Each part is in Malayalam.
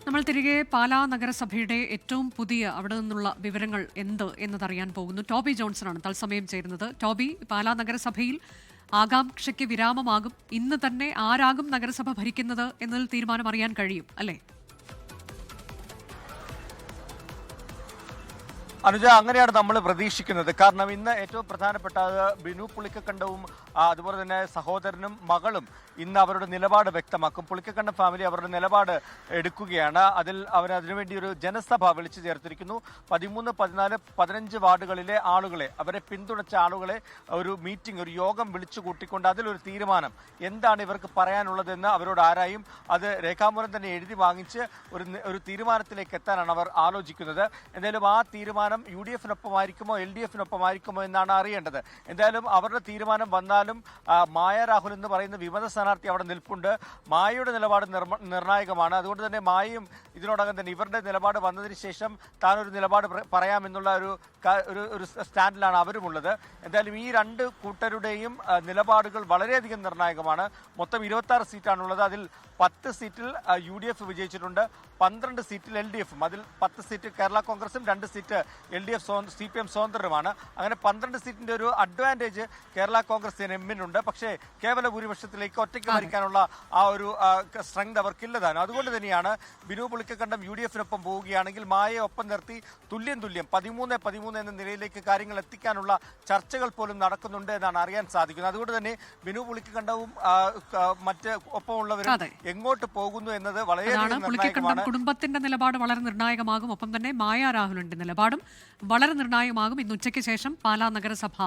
നമ്മൾ തിരികെ പാലാ നഗരസഭയുടെ ഏറ്റവും പുതിയ അവിടെ നിന്നുള്ള വിവരങ്ങൾ എന്ത് എന്നതറിയാൻ പോകുന്നു. ടോബി ജോൺസണാണ് തത്സമയം ചേരുന്നത്. ടോബി, പാലാ നഗരസഭയിൽ ആകാംക്ഷയ്ക്ക് വിരാമമാകും. ഇന്ന് തന്നെ ആരാകും നഗരസഭ ഭരിക്കുന്നത് എന്നതിൽ തീരുമാനം അറിയാൻ കഴിയും അല്ലേ? അനുജ, അങ്ങനെയാണ് നമ്മൾ പ്രതീക്ഷിക്കുന്നത്. കാരണം ഇന്ന് ഏറ്റവും പ്രധാനപ്പെട്ട ബിനു പുളിക്കക്കണ്ടവും അതുപോലെ തന്നെ സഹോദരനും മകളും ഇന്ന് അവരുടെ നിലപാട് വ്യക്തമാക്കും. പുളിക്കക്കണ്ടം ഫാമിലി അവരുടെ നിലപാട് എടുക്കുകയാണ്. അതിനുവേണ്ടി ഒരു ജനസഭ വിളിച്ചു ചേർത്തിരിക്കുന്നു. 13, 14, 15 വാർഡുകളിലെ ആളുകളെ, അവരെ പിന്തുണച്ച ആളുകളെ ഒരു മീറ്റിംഗ്, ഒരു യോഗം വിളിച്ചു കൂട്ടിക്കൊണ്ട് അതിലൊരു തീരുമാനം എന്താണ് ഇവർക്ക് പറയാനുള്ളതെന്ന് അവരോട് ആരായും അത് രേഖാമൂലം തന്നെ എഴുതി വാങ്ങിച്ച് ഒരു തീരുമാനത്തിലേക്ക് എത്താനാണ് അവർ ആലോചിക്കുന്നത്. എന്തായാലും ആ തീരുമാനം UDF-നൊപ്പമായിരിക്കുമോ LDF-നൊപ്പമായിരിക്കുമോ എന്നാണ് അറിയേണ്ടത്. എന്തായാലും അവരുടെ തീരുമാനം വന്നാലും മായ രാഹുൽ എന്ന് പറയുന്ന വിമത സ്ഥാനാർത്ഥി അവിടെ നിൽപ്പുണ്ട്. മായയുടെ നിലപാട് നിർണായകമാണ്. അതുകൊണ്ട് തന്നെ മായയും ഇതിനോടകം തന്നെ ഇവരുടെ നിലപാട് വന്നതിന് ശേഷം താനൊരു നിലപാട് പറയാമെന്നുള്ള ഒരു സ്റ്റാൻഡിലാണ് അവരുമുള്ളത്. എന്തായാലും ഈ രണ്ട് കൂട്ടരുടെയും നിലപാടുകൾ വളരെയധികം നിർണായകമാണ്. മൊത്തം 26 സീറ്റാണുള്ളത്. അതിൽ 10 സീറ്റിൽ UDF വിജയിച്ചിട്ടുണ്ട്, 12 സീറ്റിൽ LDF-ഉം, അതിൽ 10 സീറ്റ് കേരള കോൺഗ്രസും 2 സീറ്റ് LDF CPM സ്വതന്ത്രരുമാണ്. അങ്ങനെ 12 സീറ്റിന്റെ ഒരു അഡ്വാൻറ്റേജ് കേരള കോൺഗ്രസ് എമ്മിനുണ്ട്. പക്ഷേ കേവല ഭൂരിപക്ഷത്തിലേക്ക് ഒറ്റയ്ക്ക് ഭരിക്കാനുള്ള ആ ഒരു സ്ട്രെങ്ത് അവർക്കില്ലതാണ്. അതുകൊണ്ട് തന്നെയാണ് ബിനു പുളിക്കക്കണ്ടം UDF-നൊപ്പം പോവുകയാണെങ്കിൽ മായയെ ഒപ്പം നിർത്തി തുല്യം 13-13 എന്ന നിലയിലേക്ക് കാര്യങ്ങൾ എത്തിക്കാനുള്ള ചർച്ചകൾ പോലും നടക്കുന്നുണ്ട് എന്നാണ് അറിയാൻ സാധിക്കുന്നത്. അതുകൊണ്ട് തന്നെ ബിനു പുളിക്കക്കണ്ടവും മറ്റ് ഒപ്പമുള്ളവരും എങ്ങോട്ട് പോകുന്നു എന്നത് വളരെയധികം നിർണായകമാണ്. കുടുംബത്തിന്റെ നിലപാട് വളരെ നിർണായകമാകും. ഒപ്പം തന്നെ മായ രാഹുലിന്റെ നിലപാടും വളരെ നിർണായകമാകും. ഇന്ന് ഉച്ചയ്ക്ക് ശേഷം പാലാ നഗരസഭ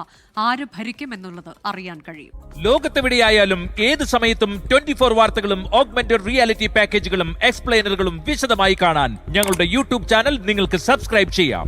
ആര് ഭരിക്കും എന്നുള്ളത് അറിയാൻ കഴിയും. ലോകത്തെവിടെയായാലും ഏത് സമയത്തും 24 വാർത്തകളും ഓഗ്മെന്റഡ് റിയാലിറ്റി പാക്കേജുകളും എക്സ്പ്ലെയിനറുകളും വിശദമായി കാണാൻ ഞങ്ങളുടെ YouTube ചാനൽ നിങ്ങൾക്ക് സബ്സ്ക്രൈബ് ചെയ്യാം.